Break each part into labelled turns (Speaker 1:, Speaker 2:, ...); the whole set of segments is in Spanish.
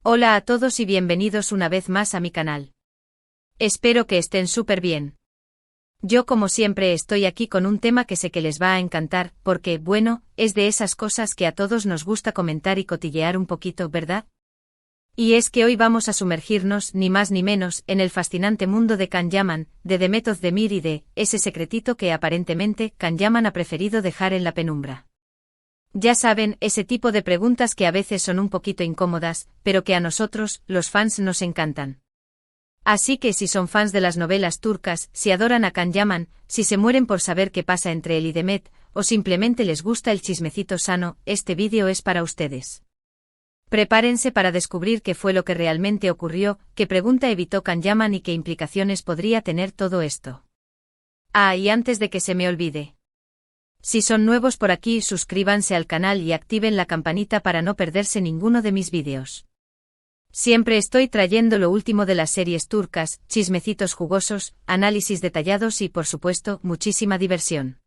Speaker 1: Hola a todos y bienvenidos una vez más a mi canal. Espero que estén súper bien. Yo como siempre estoy aquí con un tema que sé que les va a encantar, porque, bueno, es de esas cosas que a todos nos gusta comentar y cotillear un poquito, ¿verdad? Y es que hoy vamos a sumergirnos, ni más ni menos, en el fascinante mundo de Can Yaman, de Demet Özdemir y de ese secretito que aparentemente Can Yaman ha preferido dejar en la penumbra. Ya saben, ese tipo de preguntas que a veces son un poquito incómodas, pero que a nosotros, los fans, nos encantan. Así que si son fans de las novelas turcas, si adoran a Can Yaman, si se mueren por saber qué pasa entre él y Demet, o simplemente les gusta el chismecito sano, este vídeo es para ustedes. Prepárense para descubrir qué fue lo que realmente ocurrió, qué pregunta evitó Can Yaman y qué implicaciones podría tener todo esto. Ah, y antes de que se me olvide. Si son nuevos por aquí, suscríbanse al canal y activen la campanita para no perderse ninguno de mis vídeos. Siempre estoy trayendo lo último de las series turcas, chismecitos jugosos, análisis detallados y, por supuesto, muchísima diversión.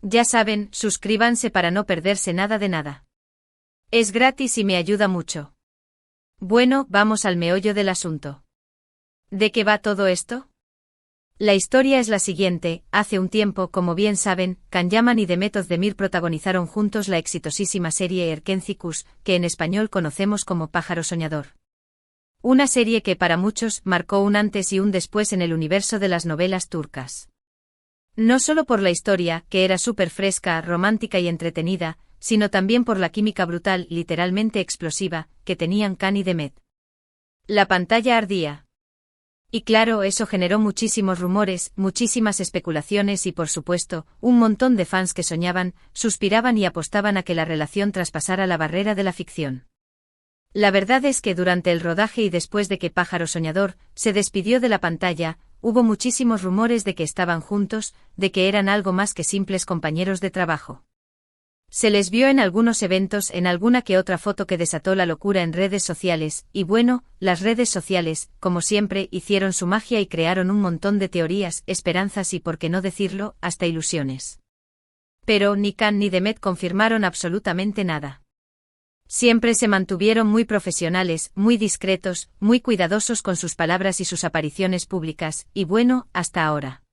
Speaker 1: Ya saben, suscríbanse para no perderse nada de nada. Es gratis y me ayuda mucho. Bueno, vamos al meollo del asunto. ¿De qué va todo esto? La historia es la siguiente: hace un tiempo, como bien saben, Can Yaman y Demet Özdemir protagonizaron juntos la exitosísima serie Erkenci, que en español conocemos como Pájaro Soñador. Una serie que para muchos marcó un antes y un después en el universo de las novelas turcas. No solo por la historia, que era súper fresca, romántica y entretenida, sino también por la química brutal, literalmente explosiva, que tenían Can y Demet. La pantalla ardía. Y claro, eso generó muchísimos rumores, muchísimas especulaciones y por supuesto, un montón de fans que soñaban, suspiraban y apostaban a que la relación traspasara la barrera de la ficción. La verdad es que durante el rodaje y después de que Pájaro Soñador se despidió de la pantalla, hubo muchísimos rumores de que estaban juntos, de que eran algo más que simples compañeros de trabajo. Se les vio en algunos eventos, en alguna que otra foto que desató la locura en redes sociales, y bueno, las redes sociales, como siempre, hicieron su magia y crearon un montón de teorías, esperanzas y, por qué no decirlo, hasta ilusiones. Pero ni Can ni Demet confirmaron absolutamente nada. Siempre se mantuvieron muy profesionales, muy discretos, muy cuidadosos con sus palabras y sus apariciones públicas, y bueno, hasta ahora.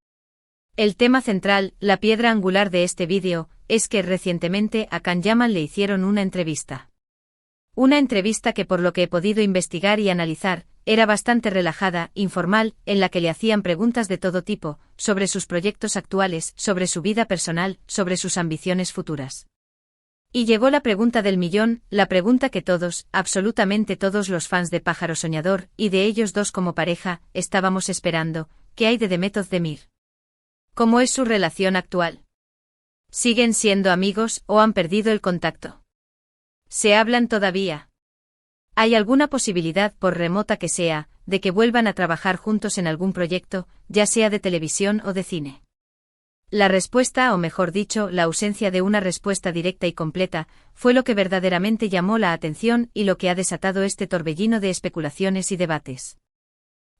Speaker 1: El tema central, la piedra angular de este vídeo, es que recientemente a Can Yaman le hicieron una entrevista. Una entrevista que, por lo que he podido investigar y analizar, era bastante relajada, informal, en la que le hacían preguntas de todo tipo, sobre sus proyectos actuales, sobre su vida personal, sobre sus ambiciones futuras. Y llegó la pregunta del millón, la pregunta que todos, absolutamente todos los fans de Pájaro Soñador, y de ellos dos como pareja, estábamos esperando: ¿qué hay de Demet Özdemir? ¿Cómo es su relación actual? ¿Siguen siendo amigos o han perdido el contacto? ¿Se hablan todavía? ¿Hay alguna posibilidad, por remota que sea, de que vuelvan a trabajar juntos en algún proyecto, ya sea de televisión o de cine? La respuesta, o mejor dicho, la ausencia de una respuesta directa y completa, fue lo que verdaderamente llamó la atención y lo que ha desatado este torbellino de especulaciones y debates.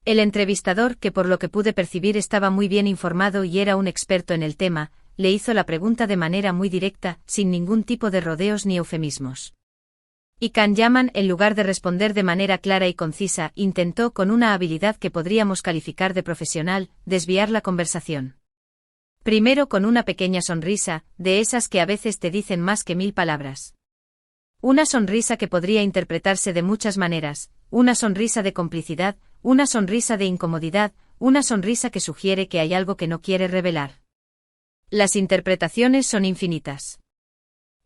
Speaker 1: El entrevistador, que por lo que pude percibir estaba muy bien informado y era un experto en el tema, le hizo la pregunta de manera muy directa, sin ningún tipo de rodeos ni eufemismos. Y Can Yaman, en lugar de responder de manera clara y concisa, intentó, con una habilidad que podríamos calificar de profesional, desviar la conversación. Primero con una pequeña sonrisa, de esas que a veces te dicen más que 1000 palabras. Una sonrisa que podría interpretarse de muchas maneras, una sonrisa de complicidad, una sonrisa de incomodidad, una sonrisa que sugiere que hay algo que no quiere revelar. Las interpretaciones son infinitas.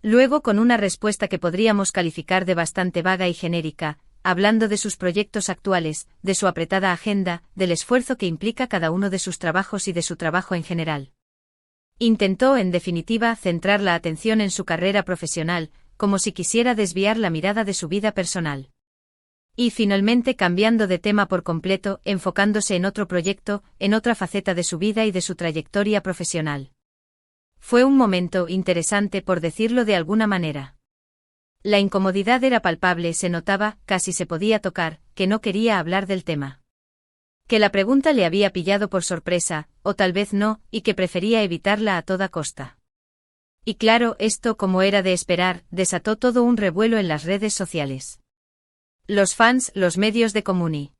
Speaker 1: Luego con una respuesta que podríamos calificar de bastante vaga y genérica, hablando de sus proyectos actuales, de su apretada agenda, del esfuerzo que implica cada uno de sus trabajos y de su trabajo en general. Intentó, en definitiva, centrar la atención en su carrera profesional, como si quisiera desviar la mirada de su vida personal. Y finalmente cambiando de tema por completo, enfocándose en otro proyecto, en otra faceta de su vida y de su trayectoria profesional. Fue un momento interesante, por decirlo de alguna manera. La incomodidad era palpable, se notaba, casi se podía tocar, que no quería hablar del tema. Que la pregunta le había pillado por sorpresa, o tal vez no, y que prefería evitarla a toda costa. Y claro, esto, como era de esperar, desató todo un revuelo en las redes sociales. Los fans, los medios de comunicación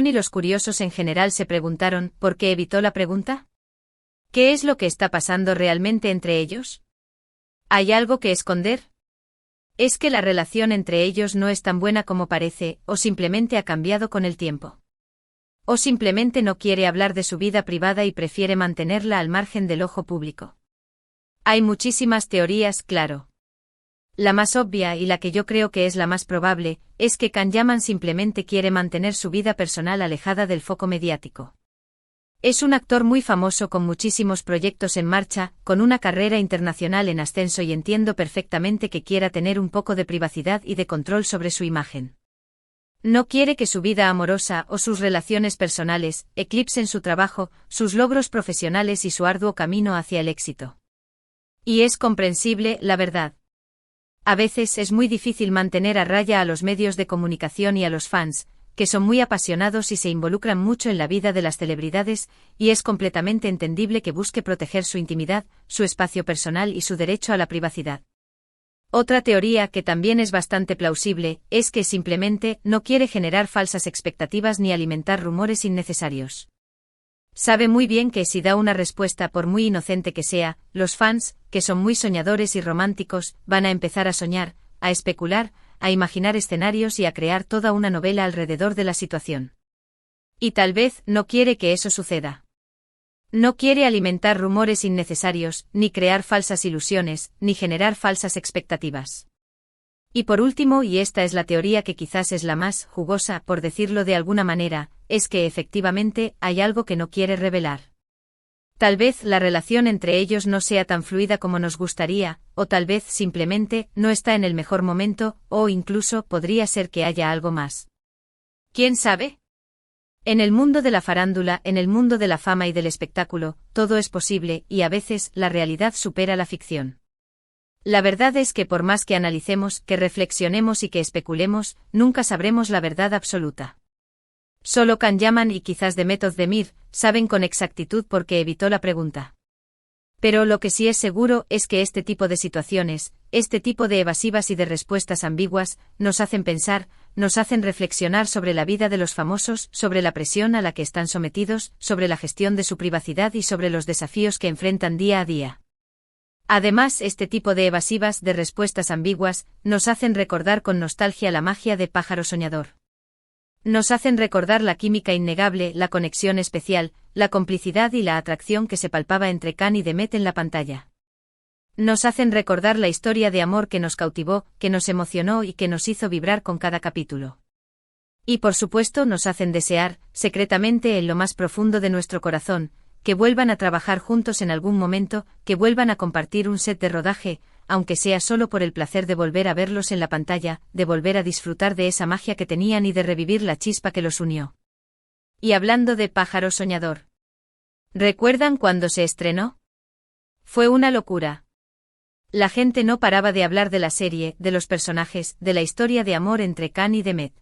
Speaker 1: y los curiosos en general se preguntaron ¿por qué evitó la pregunta? ¿Qué es lo que está pasando realmente entre ellos? ¿Hay algo que esconder? ¿Es que la relación entre ellos no es tan buena como parece, o simplemente ha cambiado con el tiempo? ¿O simplemente no quiere hablar de su vida privada y prefiere mantenerla al margen del ojo público? Hay muchísimas teorías, claro. La más obvia y la que yo creo que es la más probable, es que Can Yaman simplemente quiere mantener su vida personal alejada del foco mediático. Es un actor muy famoso con muchísimos proyectos en marcha, con una carrera internacional en ascenso y entiendo perfectamente que quiera tener un poco de privacidad y de control sobre su imagen. No quiere que su vida amorosa o sus relaciones personales eclipsen su trabajo, sus logros profesionales y su arduo camino hacia el éxito. Y es comprensible, la verdad. A veces es muy difícil mantener a raya a los medios de comunicación y a los fans, que son muy apasionados y se involucran mucho en la vida de las celebridades, y es completamente entendible que busque proteger su intimidad, su espacio personal y su derecho a la privacidad. Otra teoría que también es bastante plausible, es que simplemente no quiere generar falsas expectativas ni alimentar rumores innecesarios. Sabe muy bien que si da una respuesta por muy inocente que sea, los fans, que son muy soñadores y románticos, van a empezar a soñar, a especular, a imaginar escenarios y a crear toda una novela alrededor de la situación. Y tal vez no quiere que eso suceda. No quiere alimentar rumores innecesarios, ni crear falsas ilusiones, ni generar falsas expectativas. Y por último, y esta es la teoría que quizás es la más jugosa, por decirlo de alguna manera, es que efectivamente hay algo que no quiere revelar. Tal vez la relación entre ellos no sea tan fluida como nos gustaría, o tal vez simplemente no está en el mejor momento, o incluso podría ser que haya algo más. ¿Quién sabe? En el mundo de la farándula, en el mundo de la fama y del espectáculo, todo es posible y a veces la realidad supera la ficción. La verdad es que por más que analicemos, que reflexionemos y que especulemos, nunca sabremos la verdad absoluta. Solo Can Yaman y quizás Demet Özdemir saben con exactitud por qué evitó la pregunta. Pero lo que sí es seguro es que este tipo de situaciones, este tipo de evasivas y de respuestas ambiguas, nos hacen pensar, nos hacen reflexionar sobre la vida de los famosos, sobre la presión a la que están sometidos, sobre la gestión de su privacidad y sobre los desafíos que enfrentan día a día. Además, este tipo de evasivas, de respuestas ambiguas, nos hacen recordar con nostalgia la magia de Pájaro Soñador. Nos hacen recordar la química innegable, la conexión especial, la complicidad y la atracción que se palpaba entre Can y Demet en la pantalla. Nos hacen recordar la historia de amor que nos cautivó, que nos emocionó y que nos hizo vibrar con cada capítulo. Y por supuesto nos hacen desear, secretamente en lo más profundo de nuestro corazón, que vuelvan a trabajar juntos en algún momento, que vuelvan a compartir un set de rodaje, aunque sea solo por el placer de volver a verlos en la pantalla, de volver a disfrutar de esa magia que tenían y de revivir la chispa que los unió. Y hablando de Pájaro Soñador, ¿recuerdan cuando se estrenó? Fue una locura. La gente no paraba de hablar de la serie, de los personajes, de la historia de amor entre Can y Demet.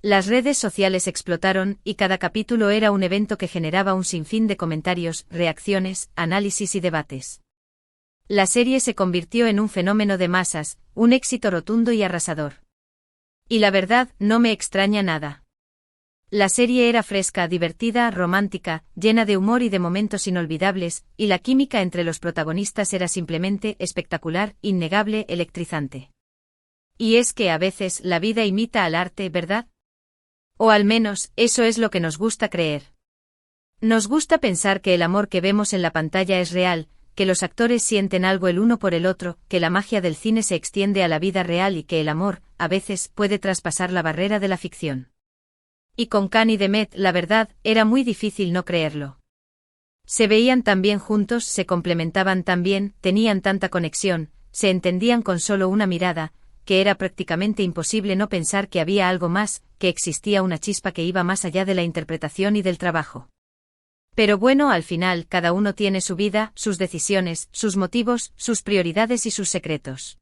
Speaker 1: Las redes sociales explotaron, y cada capítulo era un evento que generaba un sinfín de comentarios, reacciones, análisis y debates. La serie se convirtió en un fenómeno de masas, un éxito rotundo y arrasador. Y la verdad, no me extraña nada. La serie era fresca, divertida, romántica, llena de humor y de momentos inolvidables, y la química entre los protagonistas era simplemente espectacular, innegable, electrizante. Y es que a veces la vida imita al arte, ¿verdad? O al menos, eso es lo que nos gusta creer. Nos gusta pensar que el amor que vemos en la pantalla es real, que los actores sienten algo el uno por el otro, que la magia del cine se extiende a la vida real y que el amor, a veces, puede traspasar la barrera de la ficción. Y con Can y Demet, la verdad, era muy difícil no creerlo. Se veían tan bien juntos, se complementaban tan bien, tenían tanta conexión, se entendían con solo una mirada, que era prácticamente imposible no pensar que había algo más, que existía una chispa que iba más allá de la interpretación y del trabajo. Pero bueno, al final, cada uno tiene su vida, sus decisiones, sus motivos, sus prioridades y sus secretos.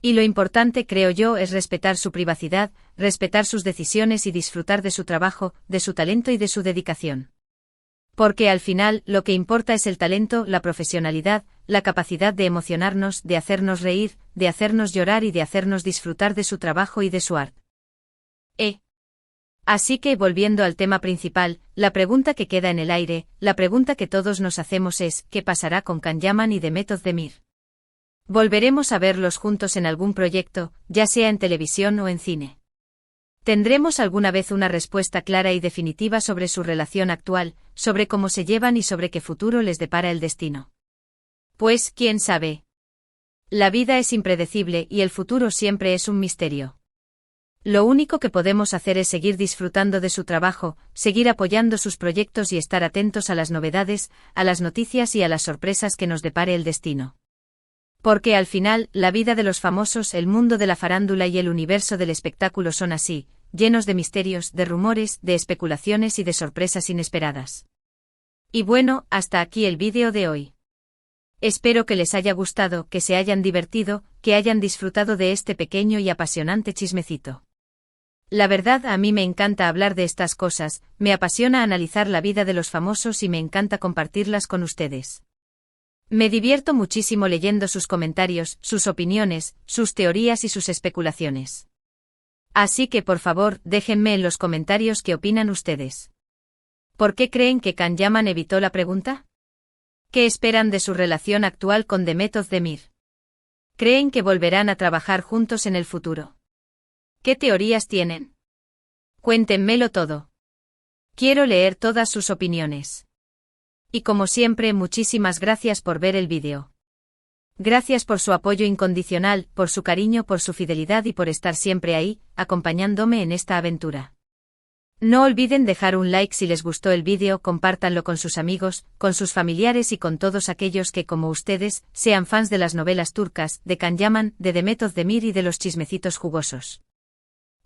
Speaker 1: Y lo importante, creo yo, es respetar su privacidad, respetar sus decisiones y disfrutar de su trabajo, de su talento y de su dedicación. Porque al final, lo que importa es el talento, la profesionalidad, la capacidad de emocionarnos, de hacernos reír, de hacernos llorar y de hacernos disfrutar de su trabajo y de su arte. Así que, volviendo al tema principal, la pregunta que queda en el aire, la pregunta que todos nos hacemos es, ¿qué pasará con Can Yaman y The Method de Mir? ¿Volveremos a verlos juntos en algún proyecto, ya sea en televisión o en cine? ¿Tendremos alguna vez una respuesta clara y definitiva sobre su relación actual, sobre cómo se llevan y sobre qué futuro les depara el destino? Pues, ¿quién sabe? La vida es impredecible y el futuro siempre es un misterio. Lo único que podemos hacer es seguir disfrutando de su trabajo, seguir apoyando sus proyectos y estar atentos a las novedades, a las noticias y a las sorpresas que nos depare el destino. Porque al final, la vida de los famosos, el mundo de la farándula y el universo del espectáculo son así, llenos de misterios, de rumores, de especulaciones y de sorpresas inesperadas. Y bueno, hasta aquí el vídeo de hoy. Espero que les haya gustado, que se hayan divertido, que hayan disfrutado de este pequeño y apasionante chismecito. La verdad, a mí me encanta hablar de estas cosas, me apasiona analizar la vida de los famosos y me encanta compartirlas con ustedes. Me divierto muchísimo leyendo sus comentarios, sus opiniones, sus teorías y sus especulaciones. Así que por favor, déjenme en los comentarios qué opinan ustedes. ¿Por qué creen que Can Yaman evitó la pregunta? ¿Qué esperan de su relación actual con The Method de Mir? ¿Creen que volverán a trabajar juntos en el futuro? ¿Qué teorías tienen? Cuéntenmelo todo. Quiero leer todas sus opiniones. Y como siempre, muchísimas gracias por ver el vídeo. Gracias por su apoyo incondicional, por su cariño, por su fidelidad y por estar siempre ahí, acompañándome en esta aventura. No olviden dejar un like si les gustó el vídeo, compártanlo con sus amigos, con sus familiares y con todos aquellos que, como ustedes, sean fans de las novelas turcas, de Can Yaman, de The Method de Mir y de los chismecitos jugosos.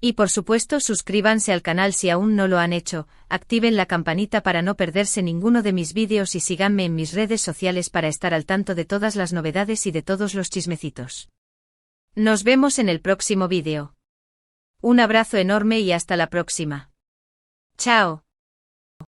Speaker 1: Y por supuesto, suscríbanse al canal si aún no lo han hecho, activen la campanita para no perderse ninguno de mis vídeos y síganme en mis redes sociales para estar al tanto de todas las novedades y de todos los chismecitos. Nos vemos en el próximo vídeo. Un abrazo enorme y hasta la próxima. Chao.